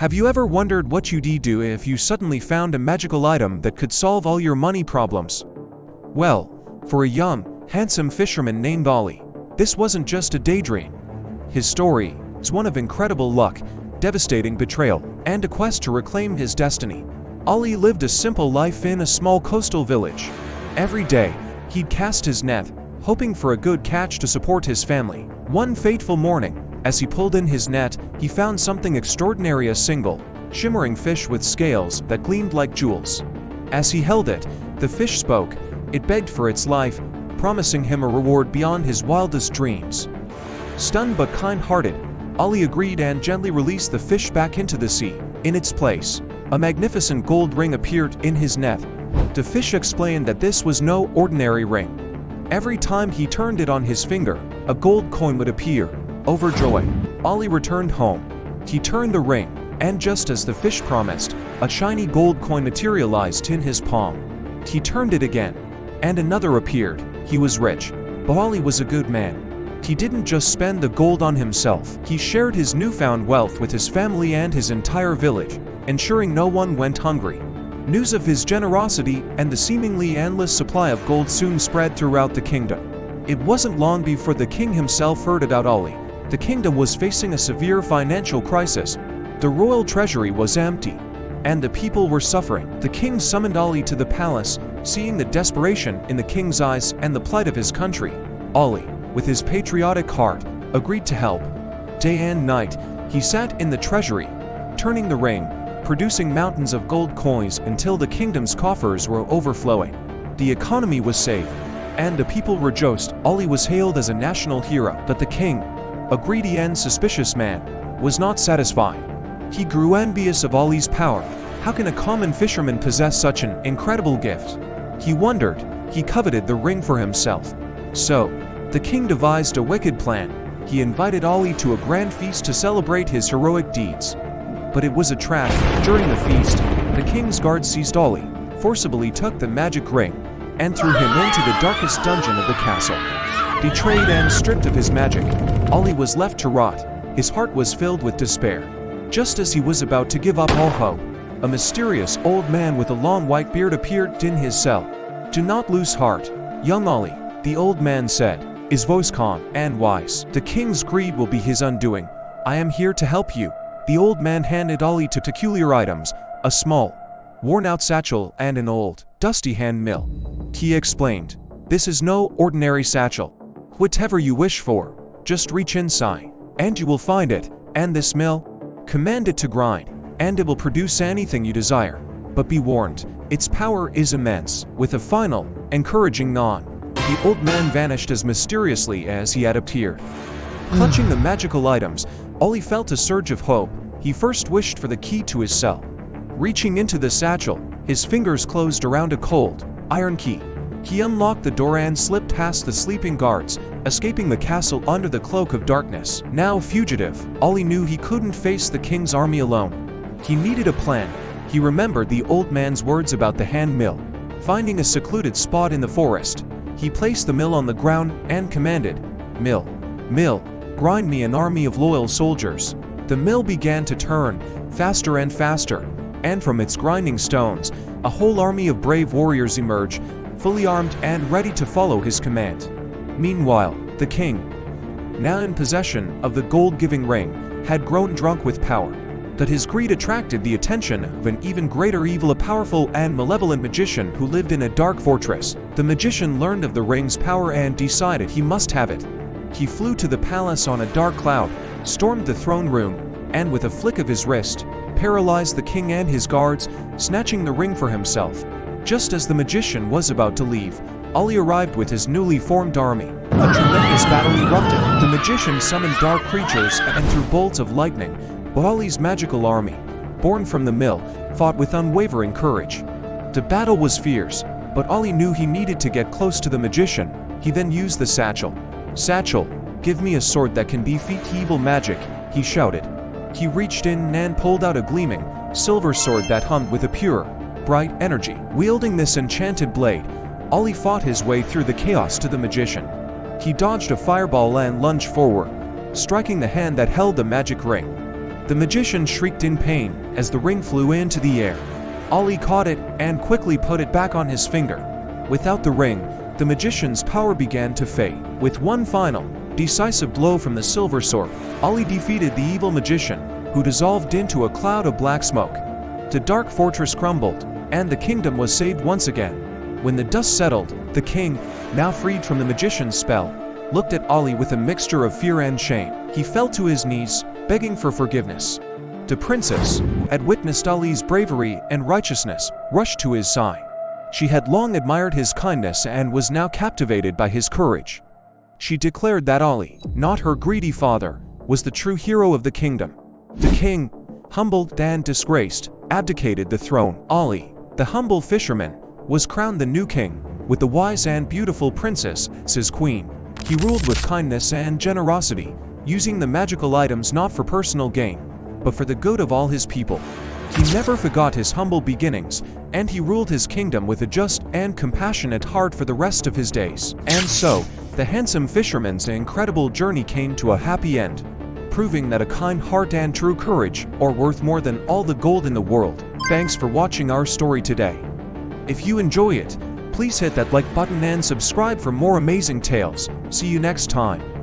Have you ever wondered what you'd do if you suddenly found a magical item that could solve all your money problems? Well, for a young, handsome fisherman named Ollie, this wasn't just a daydream. His story is one of incredible luck, devastating betrayal, and a quest to reclaim his destiny. Ollie lived a simple life in a small coastal village. Every day, he'd cast his net, hoping for a good catch to support his family. One fateful morning, as he pulled in his net, he found something extraordinary: a single, shimmering fish with scales that gleamed like jewels. As he held it, the fish spoke. It begged for its life, promising him a reward beyond his wildest dreams. Stunned but kind-hearted, Ollie agreed and gently released the fish back into the sea. In its place, a magnificent gold ring appeared in his net. The fish explained that this was no ordinary ring. Every time he turned it on his finger, a gold coin would appear. Overjoyed, Ollie returned home. He turned the ring, and just as the fish promised, a shiny gold coin materialized in his palm. He turned it again, and another appeared. He was rich, but Ollie was a good man. He didn't just spend the gold on himself. He shared his newfound wealth with his family and his entire village, ensuring no one went hungry. News of his generosity and the seemingly endless supply of gold soon spread throughout the kingdom. It wasn't long before the king himself heard about Ollie. The kingdom was facing a severe financial crisis. The royal treasury was empty, and the people were suffering. The king summoned Ollie to the palace. Seeing the desperation in the king's eyes and the plight of his country, Ollie, with his patriotic heart, agreed to help. Day and night, he sat in the treasury, turning the ring, producing mountains of gold coins until the kingdom's coffers were overflowing. The economy was saved, and the people rejoiced. Ollie was hailed as a national hero. But the king, a greedy and suspicious man, was not satisfied. He grew envious of Ollie's power. How can a common fisherman possess such an incredible gift? He wondered. He coveted the ring for himself. So, the king devised a wicked plan. He invited Ollie to a grand feast to celebrate his heroic deeds. But it was a trap. During the feast, the king's guards seized Ollie, forcibly took the magic ring, and threw him into the darkest dungeon of the castle. Betrayed and stripped of his magic, Ollie was left to rot. His heart was filled with despair. Just as he was about to give up all hope, a mysterious old man with a long white beard appeared in his cell. "Do not lose heart, young Ollie," the old man said, his voice calm and wise. "The king's greed will be his undoing. I am here to help you." The old man handed Ollie two peculiar items: a small, worn-out satchel and an old, dusty hand mill. He explained, "This is no ordinary satchel. Whatever you wish for, just reach inside, and you will find it. And this mill, command it to grind, and it will produce anything you desire. But be warned, its power is immense." With a final, encouraging nod, the old man vanished as mysteriously as he had appeared. Clutching the magical items, Ollie felt a surge of hope. He first wished for the key to his cell. Reaching into the satchel, his fingers closed around a cold, iron key. He unlocked the door and slipped past the sleeping guards, escaping the castle under the cloak of darkness. Now fugitive, Ollie knew he couldn't face the king's army alone. He needed a plan. He remembered the old man's words about the hand mill. Finding a secluded spot in the forest, he placed the mill on the ground and commanded, "Mill, mill, grind me an army of loyal soldiers." The mill began to turn, faster and faster, and from its grinding stones, a whole army of brave warriors emerged, fully armed and ready to follow his command. Meanwhile, the king, now in possession of the gold-giving ring, had grown drunk with power. But his greed attracted the attention of an even greater evil, a powerful and malevolent magician who lived in a dark fortress. The magician learned of the ring's power and decided he must have it. He flew to the palace on a dark cloud, stormed the throne room, and with a flick of his wrist, paralyzed the king and his guards, snatching the ring for himself. Just as the magician was about to leave, Ollie arrived with his newly formed army. A tremendous battle erupted. The magician summoned dark creatures and threw bolts of lightning, but Ollie's magical army, born from the mill, fought with unwavering courage. The battle was fierce, but Ollie knew he needed to get close to the magician. He then used the satchel. "Satchel, give me a sword that can defeat evil magic," he shouted. He reached in and pulled out a gleaming, silver sword that hummed with a pure, bright energy. Wielding this enchanted blade, Ollie fought his way through the chaos to the magician. He dodged a fireball and lunged forward, striking the hand that held the magic ring. The magician shrieked in pain as the ring flew into the air. Ali caught it and quickly put it back on his finger. Without the ring, the magician's power began to fade. With one final, decisive blow from the silver sword, Ali defeated the evil magician, who dissolved into a cloud of black smoke. The dark fortress crumbled, and the kingdom was saved once again. When the dust settled, the king, now freed from the magician's spell, looked at Ali with a mixture of fear and shame. He fell to his knees, begging for forgiveness. The princess, who had witnessed Ali's bravery and righteousness, rushed to his side. She had long admired his kindness and was now captivated by his courage. She declared that Ali, not her greedy father, was the true hero of the kingdom. The king, humbled and disgraced, abdicated the throne. Ali, the humble fisherman, was crowned the new king, with the wise and beautiful princess as his queen. He ruled with kindness and generosity, using the magical items not for personal gain, but for the good of all his people. He never forgot his humble beginnings, and he ruled his kingdom with a just and compassionate heart for the rest of his days. And so, the handsome fisherman's incredible journey came to a happy end, proving that a kind heart and true courage are worth more than all the gold in the world. Thanks for watching our story today. If you enjoy it, please hit that like button and subscribe for more amazing tales. See you next time.